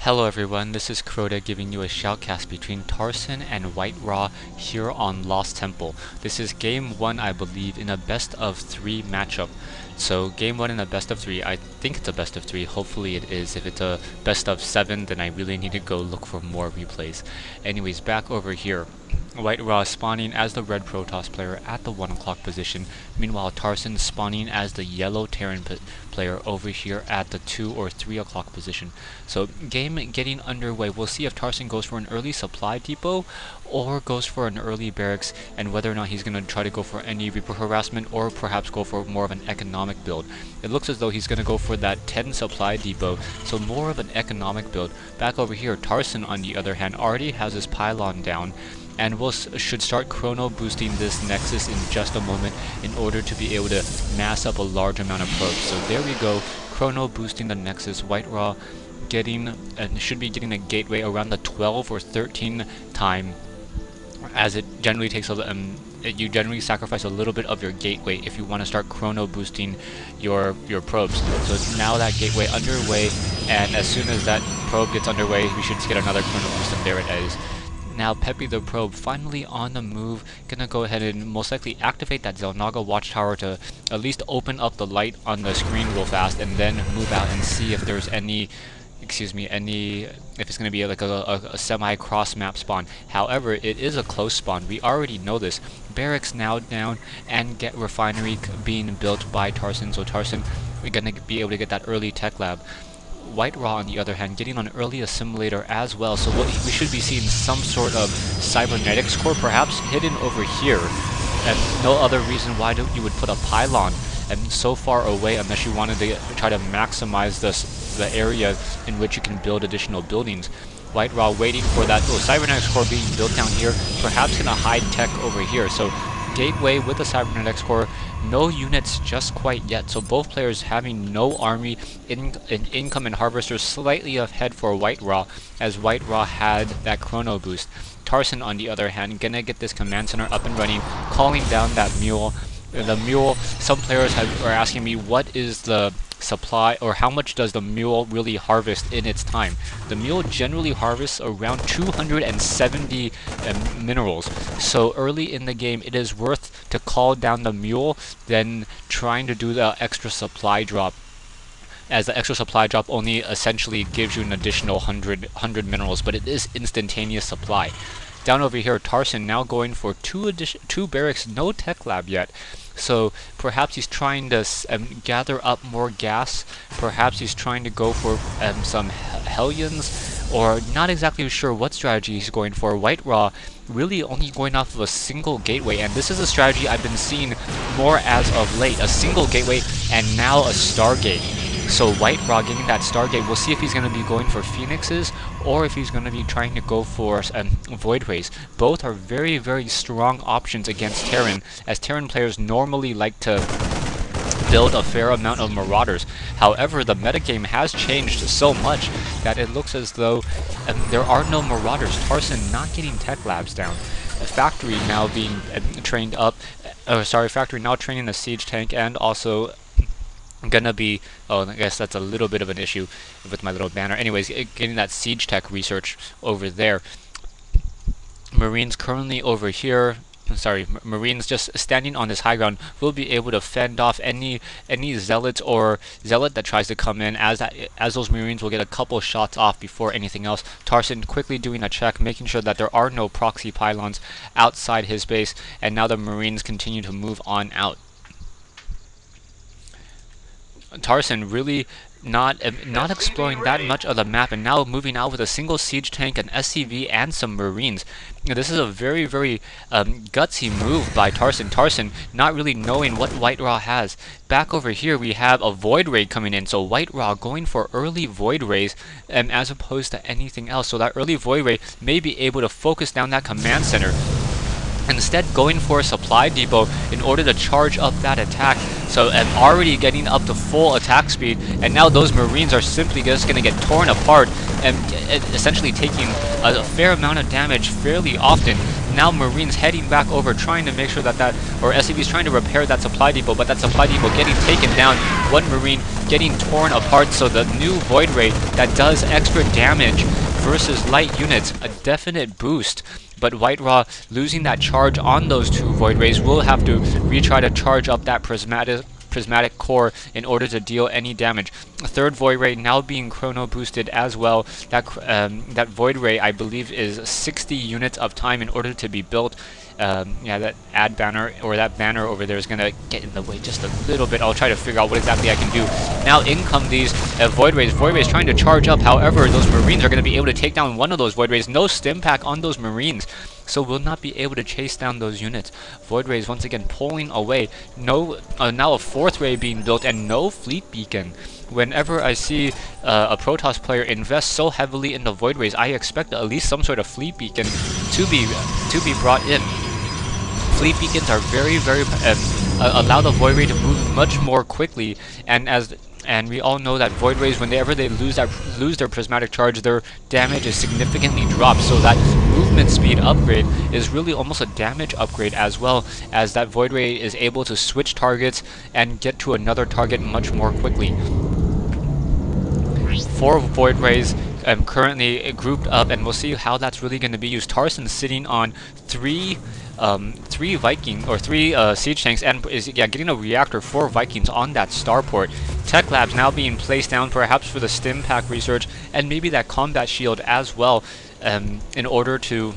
Hello everyone, this is Crota giving you a shoutcast between Tarson and WhiteRa here on Lost Temple. This is game 1, I believe, in a best of 3 matchup. So game 1 in a best of 3, I think it's a best of 3, hopefully it is. If it's a best of 7, then I really need to go look for more replays. Anyways, back over here. WhiteRa spawning as the red Protoss player at the 1 o'clock position. Meanwhile, Tarson spawning as the yellow Terran player over here at the 2 or 3 o'clock position. So game getting underway. We'll see if Tarson goes for an early supply depot or goes for an early barracks, and whether or not he's going to try to go for any Reaper harassment or perhaps go for more of an economic build. It looks as though he's going to go for that 10 supply depot, so more of an economic build. Back over here, Tarson on the other hand already has his pylon down, and should start chrono boosting this Nexus in just a moment in order to be able to mass up a large amount of probes. So there we go, chrono boosting the Nexus. WhiteRa should be getting a gateway around the 12 or 13 time, as it generally takes you generally sacrifice a little bit of your gateway if you want to start chrono boosting your probes. So it's now that gateway underway, and as soon as that probe gets underway, we should get another chrono boost, and there it is. Now Peppy the probe finally on the move, gonna go ahead and most likely activate that Xel'Naga watchtower to at least open up the light on the screen real fast, and then move out and see if there's if it's going to be like a semi-cross map spawn. However, it is a close spawn. We already know this. Barracks now down, and get refinery being built by Tarson. So Tarson, we're going to be able to get that early tech lab. WhiteRa, on the other hand, getting an early assimilator as well. So we should be seeing some sort of cybernetics core, perhaps hidden over here. And no other reason why you would put a pylon and so far away unless you wanted to try to maximize the area in which you can build additional buildings. WhiteRa waiting for that cybernetics core being built down here, perhaps gonna hide tech over here. So gateway with the cybernetics core, no units just quite yet. So both players having no army, income and harvesters slightly ahead for WhiteRa, as WhiteRa had that chrono boost. Tarson, on the other hand, gonna get this command center up and running, calling down that mule. The mule, some players are asking me, what is the supply, or how much does the mule really harvest in its time? The mule generally harvests around 270 minerals. So early in the game, it is worth to call down the mule than trying to do the extra supply drop, as the extra supply drop only essentially gives you an additional 100 minerals, but it is instantaneous supply. Down over here, Tarson now going for two barracks, no tech lab yet. So perhaps he's trying to gather up more gas. Perhaps he's trying to go for some Hellions, or not exactly sure what strategy he's going for. WhiteRa really only going off of a single gateway, and this is a strategy I've been seeing more as of late. A single gateway and now a Stargate. So WhiteRa getting that Stargate, we'll see if he's going to be going for Phoenixes or if he's going to be trying to go for Void Rays. Both are very, very strong options against Terran, as Terran players normally like to build a fair amount of Marauders. However, the metagame has changed so much that it looks as though there are no Marauders. Tarson not getting tech labs down. Factory now being trained up. Factory now training the siege tank, and also gonna be, I guess that's a little bit of an issue with my little banner. Anyways, getting that siege tech research over there. Marines currently over here. Marines just standing on this high ground will be able to fend off any zealot or zealot that tries to come in, as those Marines will get a couple shots off before anything else. Tarson quickly doing a check, making sure that there are no proxy pylons outside his base, and now the Marines continue to move on out. Tarson really not exploring that much of the map, and now moving out with a single siege tank, an SCV, and some Marines. This is a very, very gutsy move by Tarson. Tarson not really knowing what WhiteRa has. Back over here, we have a Void Ray coming in, so WhiteRa going for early Void Rays as opposed to anything else. So that early Void Ray may be able to focus down that command center. Instead, going for a supply depot in order to charge up that attack. So I'm already getting up to full attack speed, and now those Marines are simply just going to get torn apart and essentially taking a fair amount of damage fairly often. Now Marines heading back over, trying to make sure that or SCV's trying to repair that supply depot, but that supply depot getting taken down. One Marine getting torn apart, so the new Void Ray that does extra damage versus light units, a definite boost. But WhiteRa losing that charge on those two Void Rays will have to retry to charge up that prismatic core in order to deal any damage. A third Void Ray now being chrono boosted as well. That Void Ray, I believe, is 60 units of time in order to be built. Yeah, that ad banner, or that banner over there, is going to get in the way just a little bit. I'll try to figure out what exactly I can do. Now in come these Void Rays. Void Rays trying to charge up. However, those Marines are going to be able to take down one of those Void Rays. No stim pack on those Marines, so will not be able to chase down those units. Void Rays once again pulling away. No, now a fourth Ray being built and no fleet beacon. Whenever I see a Protoss player invest so heavily in the Void Rays, I expect at least some sort of fleet beacon to be brought in. Fleet beacons are very allow the Void Ray to move much more quickly, and we all know that Void Rays, whenever they lose their prismatic charge, their damage is significantly dropped. So that movement speed upgrade is really almost a damage upgrade, as well as that Void Ray is able to switch targets and get to another target much more quickly. 4 Void Rays currently grouped up, and we'll see how that's really going to be used. Tarson sitting on three Viking or three siege tanks, and is getting a reactor for Vikings on that starport. Tech labs now being placed down, perhaps for the stim pack research and maybe that combat shield as well, in order to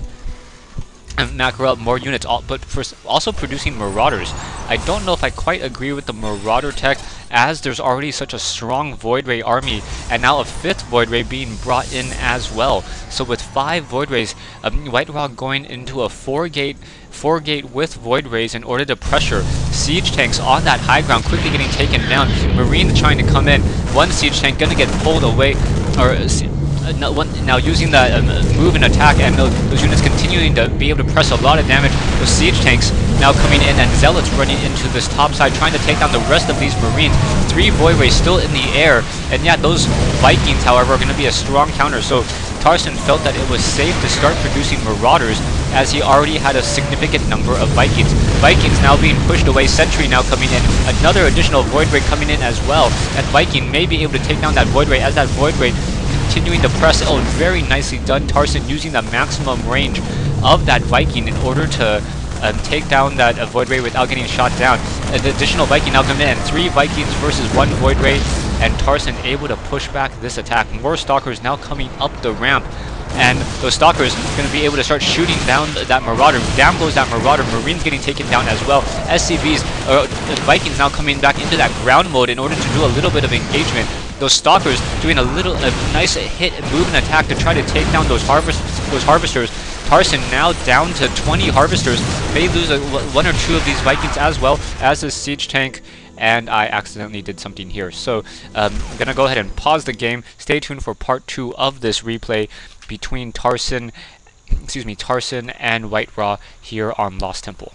macro up more units, but for also producing marauders. I don't know if I quite agree with the marauder tech, as there's already such a strong Void Ray army, and now a 5th Void Ray being brought in as well. So with 5 Void Rays, WhiteRa going into a 4-gate with Void Rays in order to pressure siege tanks on that high ground, quickly getting taken down. Marines trying to come in. One siege tank gonna get pulled away, or now using that move and attack, and those units continuing to be able to press a lot of damage. Those siege tanks now coming in, and Zealots running into this top side, trying to take down the rest of these Marines. 3 Void Rays still in the air, and yeah, those Vikings, however, are going to be a strong counter. So Tarson felt that it was safe to start producing marauders, as he already had a significant number of Vikings. Vikings now being pushed away, Sentry now coming in, another additional Void Ray coming in as well, and Viking may be able to take down that Void Ray, as that Void Ray continuing to press. Oh, very nicely done, Tarson, using the maximum range of that Viking in order to take down that Void Ray without getting shot down. An additional Viking now coming in, 3 Vikings versus 1 Void Ray, and Tarson able to push back this attack. More Stalkers now coming up the ramp, and those Stalkers going to be able to start shooting down that Marauder. Down goes that Marauder. Marines getting taken down as well. SCVs, Vikings now coming back into that ground mode in order to do a little bit of engagement. Those Stalkers doing a nice hit, move, and attack to try to take down those Harvesters. Tarson now down to 20 Harvesters. May lose 1 or 2 of these Vikings as well as his siege tank. And I accidentally did something here. So I'm going to go ahead and pause the game. Stay tuned for part 2 of this replay between Tarson and WhiteRa here on Lost Temple.